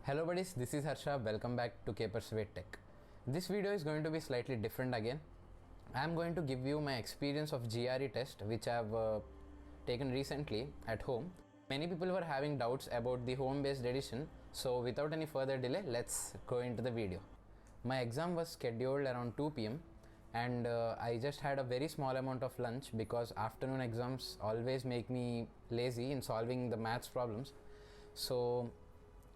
Hello buddies, this is Harsha. Welcome back to gatech. This video is going to be slightly different again. I am going to give you my experience of GRE test which I have taken recently at home. Many people were having doubts about the home based edition, so without any further delay, let's go into the video. My exam was scheduled around 2 p.m. and I just had a very small amount of lunch because afternoon exams always make me lazy in solving the maths problems.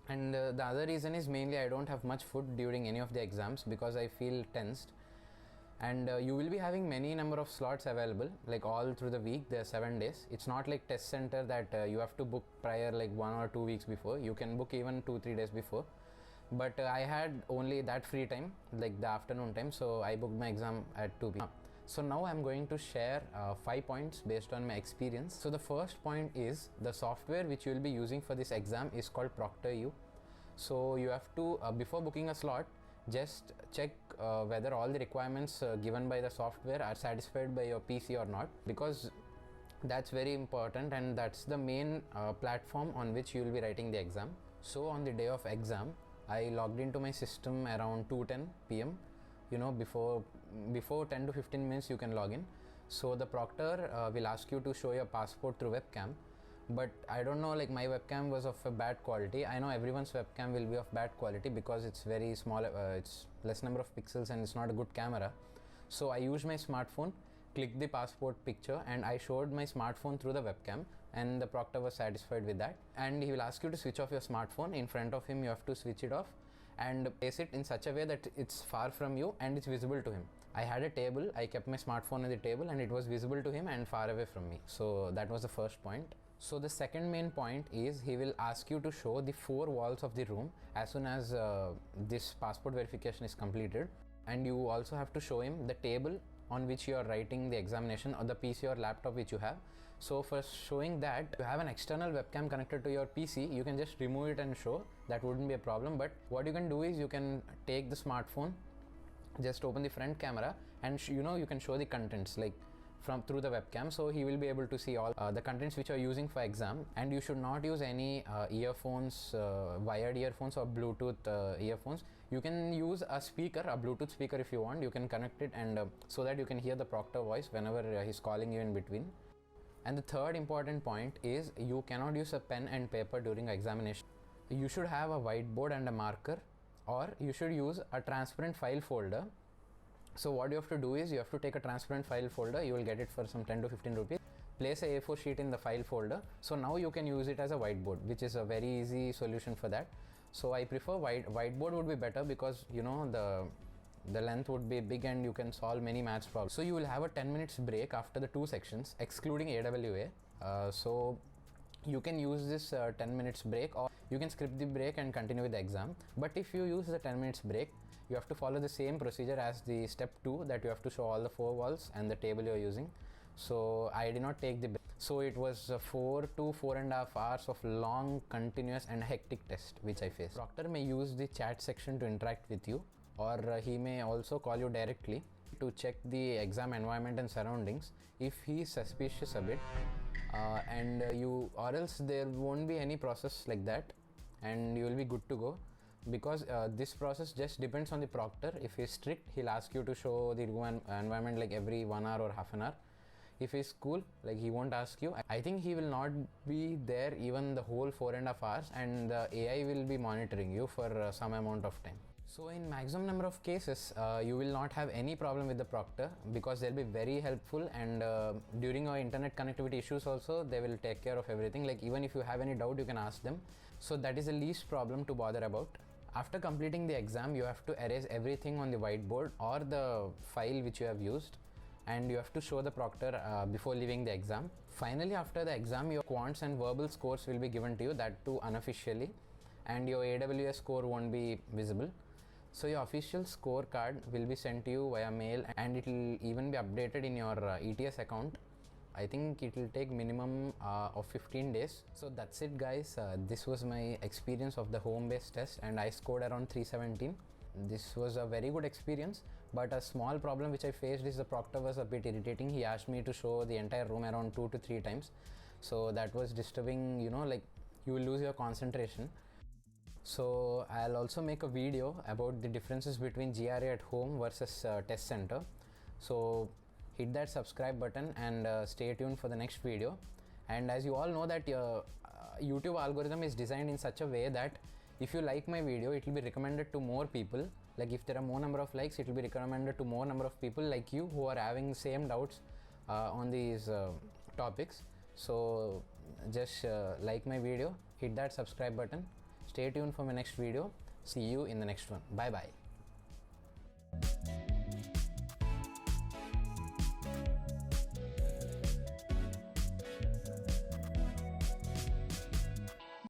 The other reason is mainly I don't have much food during any of the exams because I feel tensed. And you will be having many number of slots available, like all through the week. There are 7 days. It's not like test center that you have to book prior like 1 or 2 weeks before. You can book even 2-3 days before. But I had only that free time, like the afternoon time, so I booked my exam at 2 p.m. So now I'm going to share 5 points based on my experience. So the first point is the software which you will be using for this exam is called ProctorU. So you have to, before booking a slot, just check whether all the requirements given by the software are satisfied by your PC or not, because that's very important and that's the main platform on which you will be writing the exam. So on the day of exam, I logged into my system around 2:10 p.m. You know, before 10 to 15 minutes you can log in. So the proctor will ask you to show your passport through webcam, but I don't know, like my webcam was of a bad quality. I know everyone's webcam will be of bad quality because it's very small, it's less number of pixels and it's not a good camera. So I used my smartphone, clicked the passport picture, and I showed my smartphone through the webcam, and the proctor was satisfied with that. And he will ask you to switch off your smartphone. In front of him you have to switch it off and place it in such a way that it's far from you and it's visible to him. I had a table, I kept my smartphone on the table and it was visible to him and far away from me. So that was the first point. So the second main point is he will ask you to show the 4 walls of the room as soon as this passport verification is completed, and you also have to show him the table on which you are writing the examination, or the PC or laptop which you have. So for showing that, you have an external webcam connected to your PC, you can just remove it and show. That wouldn't be a problem. But what you can do is you can take the smartphone, just open the front camera, and you can show the contents like through the webcam. So he will be able to see all the contents which you are using for exam. And you should not use any earphones, wired earphones or Bluetooth earphones. You can use a speaker, a Bluetooth speaker if you want. You can connect it and so that you can hear the proctor voice whenever he's calling you in between. And the third important point is you cannot use a pen and paper during examination. You should have a whiteboard and a marker, or you should use a transparent file folder. So what you have to do is you have to take a transparent file folder. You will get it for some 10 to 15 rupees. Place a A4 sheet in the file folder. So now you can use it as a whiteboard, which is a very easy solution for that. So I prefer whiteboard would be better because the length would be big and you can solve many maths problems. So you will have a 10 minutes break after the 2 sections excluding AWA. So you can use this 10 minutes break, or you can skip the break and continue with the exam. But if you use the 10 minutes break, you have to follow the same procedure as the step 2, that you have to show all the 4 walls and the table you are using. So I did not take the break. So it was 4 to 4.5 hours of long, continuous and hectic test which I faced. Proctor may use the chat section to interact with you, or he may also call you directly to check the exam environment and surroundings if he is suspicious a bit. Or else there won't be any process like that and you will be good to go, because this process just depends on the proctor. If he's strict, he'll ask you to show the room environment like every 1 hour or half an hour. If he's cool, like he won't ask you. I think he will not be there even the whole 4.5 hours, and the AI will be monitoring you for some amount of time. So in maximum number of cases, you will not have any problem with the proctor because they'll be very helpful, and during our internet connectivity issues also, they will take care of everything. Like even if you have any doubt, you can ask them. So that is the least problem to bother about. After completing the exam, you have to erase everything on the whiteboard or the file which you have used, and you have to show the proctor before leaving the exam. Finally, after the exam, your quants and verbal scores will be given to you, that too unofficially, and your AWS score won't be visible. So your official scorecard will be sent to you via mail, and it will even be updated in your ETS account. I think it will take minimum of 15 days. So that's it guys. This was my experience of the home based test, and I scored around 317. This was a very good experience, but a small problem which I faced is the proctor was a bit irritating. He asked me to show the entire room around 2 to 3 times. So that was disturbing, like you will lose your concentration. So I'll also make a video about the differences between GRE at home versus test center. So hit that subscribe button and stay tuned for the next video. And as you all know that YouTube algorithm is designed in such a way that if you like my video, it will be recommended to more people. Like if there are more number of likes, it will be recommended to more number of people like you who are having same doubts on these topics. So just like my video, hit that subscribe button, stay tuned for my next video. See you in the next one. Bye bye.